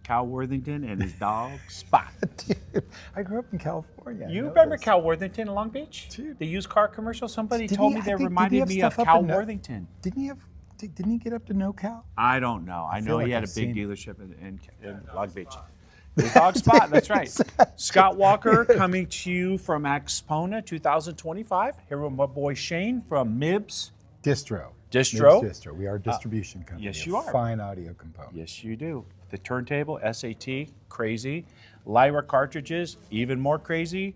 Cal Worthington and his dog Spot. Dude, I grew up in California. You remember Cal Worthington in Long Beach? Dude. The used car commercial? Somebody Didn't told he- me I they think- didn't he reminded have me of stuff up Cal in Worthington. Didn't he get up to NoCal? I don't know. I know feel like he had I've a big seen- dealership in Long Beach. His dog Spot, that's right. Scott Walker coming to you from Axpona 2025. Here with my boy Shane from MIBS Distro. Distro. MIBS Distro. We are a distribution company. yes, of you are. Fine audio components. Yes, you do. The turntable, SAT, crazy. Lyra cartridges, even more crazy.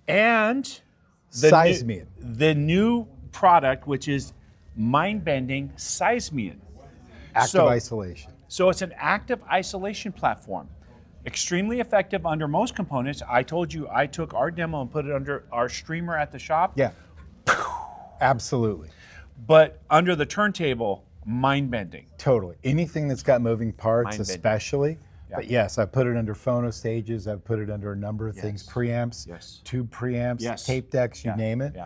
And Seismion. the new product, which is mind-bending Seismion. Active isolation. So it's an active isolation platform. Extremely effective under most components. I told you I took our demo and put it under our streamer at the shop. Yeah. Absolutely. But under the turntable, mind-bending. Totally. Anything that's got moving parts, Mind-bending. especially. Yeah. But yes, I put it under phono stages. I've put it under a number of things. Preamps, Yes. tube preamps, Yes. tape decks, you Yeah. name it. Yeah.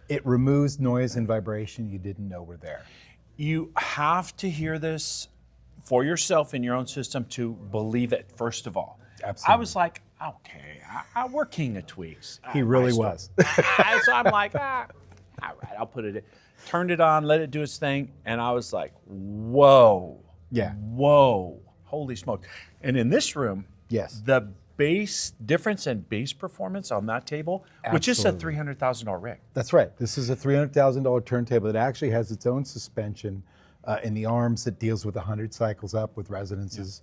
It removes noise and vibration you didn't know were there. You have to hear this for yourself in your own system to believe it, first of all. Absolutely. I was like, okay, we're king of tweaks. He really was. So I'm like, all right, I'll put it in. Turned it on, let it do its thing, and I was like, whoa. Yeah. Whoa. Holy smoke. And in this room, Yes. the bass difference in bass performance on that table, which is a Absolutely. $300,000 rig. That's right. This is a $300,000 turntable that actually has its own suspension in the arms that deals with 100 cycles up with resonances.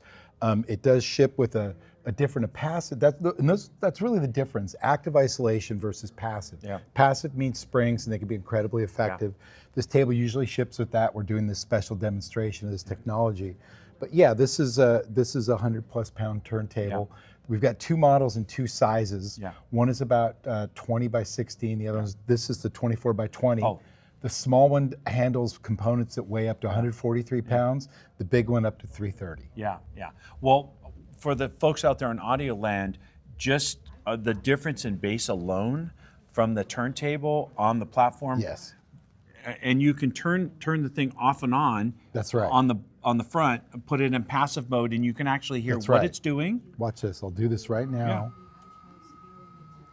It does ship with a different passive. That's really the difference. Active isolation versus passive. Yeah. Passive means springs, and they can be incredibly effective. This table usually ships with that. We're doing this special demonstration of this technology. But yeah, this is a 100+ pound turntable. We've got two models in two sizes. Yeah. One is about 20 by 16. The other this is the 24 by 20. Oh. The small one handles components that weigh up to 143 pounds. The big one up to 330. Yeah, yeah. Well, for the folks out there in audio land, just the difference in bass alone from the turntable on the platform. Yes. And you can turn the thing off and on. That's right. On the front, put it in passive mode, and you can actually hear That's what right. it's doing. Watch this. I'll do this right now.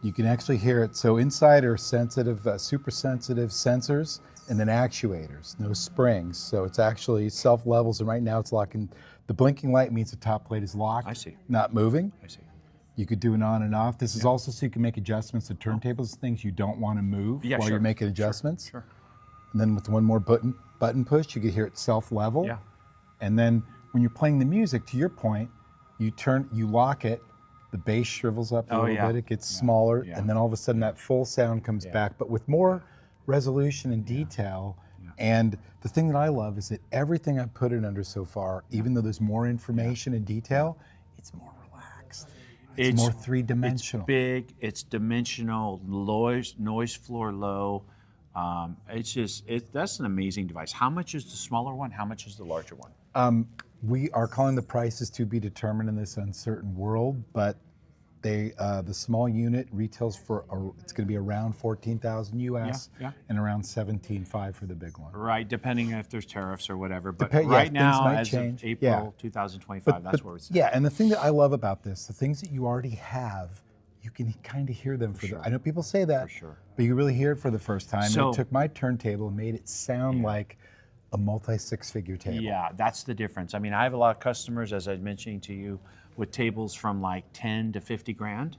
You can actually hear it. So inside are sensitive, super sensitive sensors and then actuators, no springs. So it's actually self-levels, and right now it's locking. The blinking light means the top plate is locked. I see. Not moving. I see. You could do an on and off. This is also so you can make adjustments to turntables, things you don't want to move Yeah, while sure. you're making adjustments. Sure. And then with one more button push, you could hear it self-level. Yeah. And then when you're playing the music, to your point, you lock it, the bass shrivels up a little bit, it gets smaller, and then all of a sudden that full sound comes back, but with more resolution and detail. And the thing that I love is that everything I've put it under so far, even though there's more information and detail, it's more relaxed. It's more three-dimensional. It's big, it's dimensional, noise floor low. That's an amazing device. How much is the smaller one? How much is the larger one? We are calling the prices to be determined in this uncertain world, but the small unit retails for it's going to be around 14,000 US and around 17.5 for the big one. Right, depending if there's tariffs or whatever. But Things right now, might as change. of April 2025, that's where it's at. Yeah, and the thing that I love about this, the things that you already have, you can kind of hear them I know people say that, but you really hear it for the first time. So- and it took my turntable and made it sound like a multi-six-figure table. Yeah, that's the difference. I mean, I have a lot of customers, as I was mentioning to you, with tables from like 10 to 50 grand.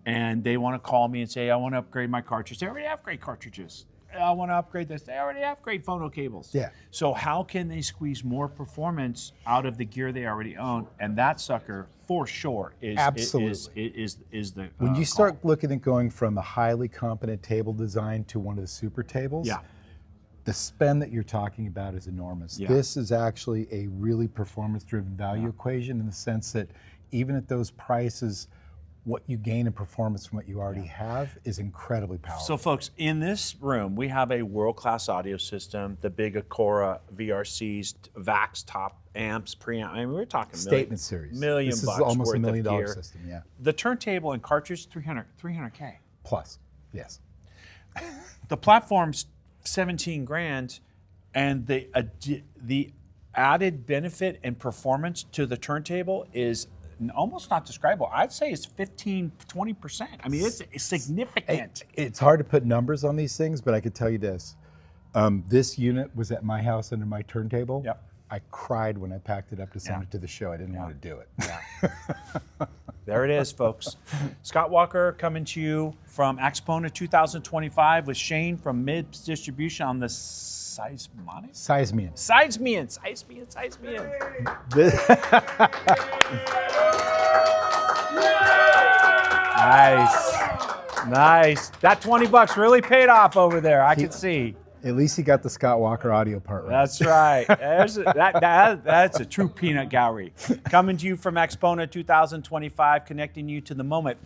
And they want to call me and say, I want to upgrade my cartridge. They already have great cartridges. I want to upgrade this. They already have great phono cables. Yeah. So how can they squeeze more performance out of the gear they already own? And that sucker, for sure, is the When you start looking at going from a highly competent table design to one of the super tables, the spend that you're talking about is enormous. Yeah. This is actually a really performance-driven value equation in the sense that even at those prices, what you gain in performance from what you already have is incredibly powerful. So folks, in this room, we have a world-class audio system, the big Acora VRCs, VAX top amps, preamp. I mean, we're talking Statement series. million This is bucks almost worth $1 million of gear. system, yeah. The turntable and cartridge, 300K. Plus, yes. The platform's 17 grand, and the added benefit and performance to the turntable is almost not describable. I'd say it's 15-20%. I mean, it's significant. It's hard to put numbers on these things, but I could tell you this. This unit was at my house under my turntable. Yep. I cried when I packed it up to send it to the show. I didn't want to do it. Yeah. There it is, folks. Scott Walker coming to you from Axpona 2025 with Shane from MIBS Distribution on the Seismion. Nice. That $20 really paid off over there. I can see. At least he got the Scott Walker audio part right. That's right. That's a true peanut gallery. Coming to you from Axpona 2025, connecting you to the moment.